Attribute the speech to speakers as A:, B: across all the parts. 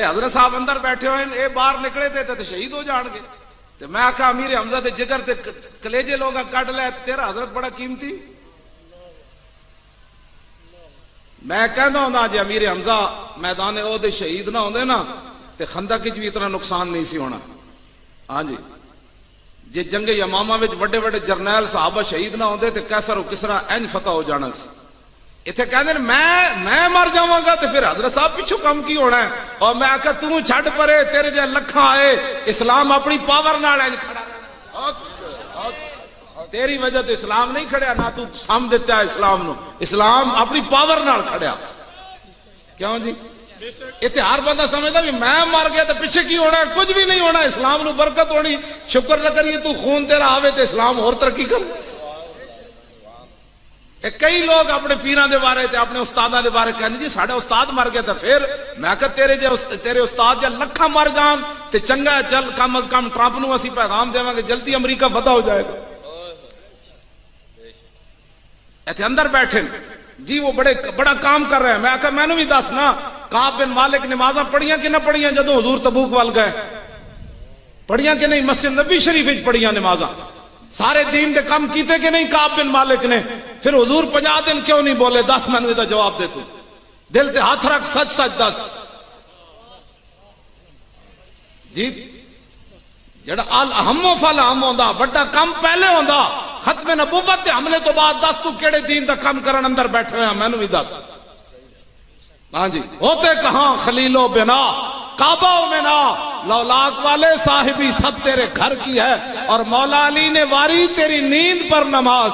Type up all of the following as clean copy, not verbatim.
A: اے حضرت صاحب اندر بیٹھے ہوئے اے باہر نکلے تے شہید ہو جان گے. تے میں آکھا امیر حمزہ دے جگر تے کلیجے لوگ کٹ لے تیرا حضرت بڑا قیمتی. میں کہنا ہوں جی امیر حمزہ میدان عہد شہید نہ ہوندے نا تے خندق وچ بھی اتنا نقصان نہیں سی ہونا. ہاں جی جے جنگ یمامہ وچ بڑے بڑے جرنیل صحابہ شہید نہ ہوندے تے کیسر و کسرا انج فتح ہو جانا سی. اتنے کہندے میں مر جاواں گا تے پھر حضرت صاحب پیچھو کم کی ہونا ہے. اور میں آکھا تو چھڈ پرے تیرے جے لکھاں آئے اسلام اپنی پاور نال انج کھڑا رہنا. تیری وجہ تو اسلام نہیں کھڑیا نہ تو سام دیتا ہے اسلام نو. اسلام اپنی پاور نال کھڑیا. کیوں جی اتنے ہر بندہ سمجھتا بھی میں مر گیا تو پیچھے کی ہونا ہے. کچھ بھی نہیں ہونا. اسلام نو برکت ہونی. شکر نہ کریے تو خون تیرا آوے تو اسلام اور ترقی کر. کئی لوگ اپنے پیران دے بارے تے اپنے استاداں دے بارے کہنے جی ساڑھے استاد مر گیا تھا. پھر میں کہا تیرے استاد جا لکھا مر جان تے چنگا ہے. چل کم از کم ٹرمپ نو اسی پیغام دیواں کہ جلدی امریکہ فتح ہو جائے گا. ایتھے اندر بیٹھے جی وہ بڑا کام کر رہے ہیں. میں کہا میں نے بھی دسنا کعب بن مالک نمازاں پڑھیاں کہ نہ پڑھیاں جدوں حضور تبوک وال گئے؟ پڑھیاں کہ نہیں؟ مسجد نبی شریف وچ پڑھیاں نمازاں. سارے دین دے کم کیتے کہ نہیں کعب بن مالک نے؟ پھر حضور 50 دن کیوں نہیں بولے؟ 10 میں نے جواب دے تو دل تے ہاتھ رکھ سچ سچ دس جی. جڑا الاہم فالاہم ہوندا بڑا کم پہلے ہوندا. ختم نبوت تے حملے تو بعد دس تو کیڑے دین دا کم کرن اندر بیٹھے ہیں میں نے بھی دس. ہاں جی ہوتے کہاں خلیل و بنا کعبہ و منا لولاک والے صاحبی سب تیرے گھر کی ہے. اور مولا علی نے واری تیری نیند پر نماز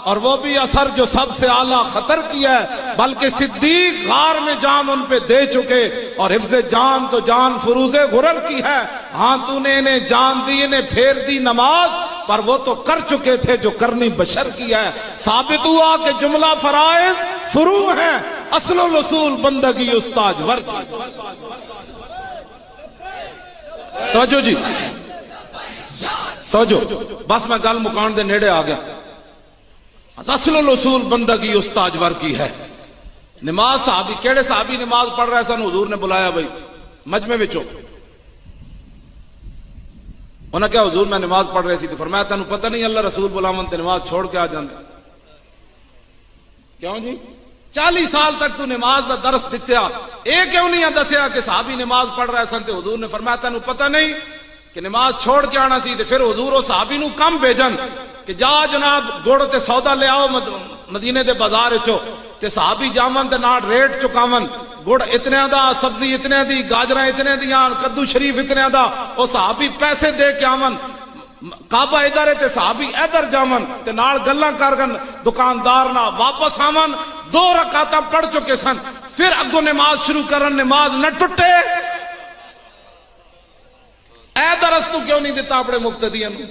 A: اور وہ بھی اثر جو سب سے اعلیٰ خطر کی ہے. بلکہ صدیق غار میں جان ان پہ دے چکے اور حفظ جان تو جان فروز غرر کی ہے. ہاں تو نے انہیں جان دی انہیں پھیر دی نماز پر وہ تو کر چکے تھے جو کرنی بشر کی ہے. ثابت ہوا کہ جملہ فرائض فروع ہیں اصل و رسول بندگی استاج ور کی. توجہ جی توجہ بس میں گل مکان دے نیڑے آ گیا. اصل الاصول بندگی استاج ور کی ہے. نماز صحابی کیڑے صحابی نماز پڑھ رہے سن؟ حضور نے بلایا بھائی مجمع وچوں. انہاں کہا حضور میں نماز پڑھ رہے سی. فرمایا تینوں پتہ نہیں اللہ رسول بلاون تے نماز چھوڑ کے آ جاندے. کیوں جی 40 سال تک تو نماز دا درس دتیا اے کیوں نہیں دسیا کہ صحابی نماز پڑھ رہے سن؟ تے حضور نے فرمایا تینوں پتہ نہیں کہ نماز چھوڑ کے آنا سی؟ تے پھر حضور و صحابی نو کم بھیجن کہ جا جناب گڑ تے سودا لے آؤ مدینے دے بازار چو تے صحابی جاون تے نال ریٹ چکاون. گڑ اتنے دا سبزی اتنے دی گاجراں اتنے دیاں کدو شریف اتنے دا. او صحابی پیسے دے کے آون کعبہ ادھر ہے تے صحابی ادھر جاون تے نال گلاں کرگن دکاندار نہ واپس آون. 2 رکعتاں پڑھ چکے سن. پھر اگوں نماز شروع کرن نماز نہ ٹوٹے. اے درس تو کیوں نہیں دیتا اپنے مقتدیاں نو؟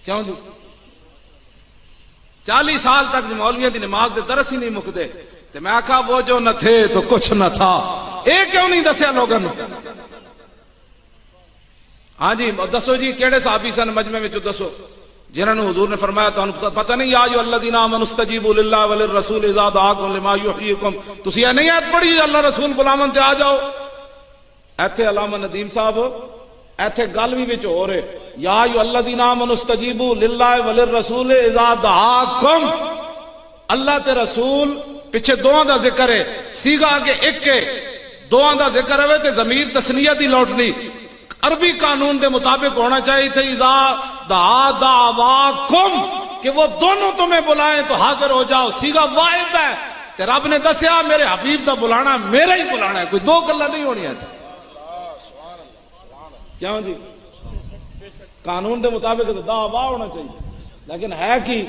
A: کیوں جی 40 سال تک مولویاں دی نماز دے درس ہی نہیں مکدے. تے میں آکھا وہ جو نہ تھے تو کچھ نہ تھا. اے کیوں نہیں دسیا لوگاں نو؟ ہاں جی دسو جی کیڑے صحابی سن مجمع وچ دسو جنہاں نو حضور نے فرمایا تانوں پتہ نہیں یا ایھا الذین آمنوا استجیبوا للہ وللرسول اذا دعاکم لما یحییکم. تسی نہیں آیت پڑھی اللہ رسول بلاون تے آ جاؤ. ایتھے علامہ ندیم صاحب ایتھے گل بھی وچ ہو رہے یا ایھا الذین آمنوا استجیبوا للہ وللرسول اذا دعاکم. اللہ تے رسول پیچھے دعاں دا ذکر ہے سیگا کہ ایک ہے دعاں دا ذکر ہوئے تے ضمیر تثنیہ دی لوٹنی. عربی قانون دے مطابق ہونا چاہیے تھے اذا دعا دعواکم کہ وہ دونوں تمہیں بلائیں تو حاضر ہو جاؤ. سیگا واحد ہے تے رب نے دسیا میرے حبیب دا بلانا میرا ہی بلانا ہے. کوئی دو گلاں نہیں ہونی ہے. کیوں جی قانون دے مطابق تو دعوا ہونا چاہیے لیکن ہے کہ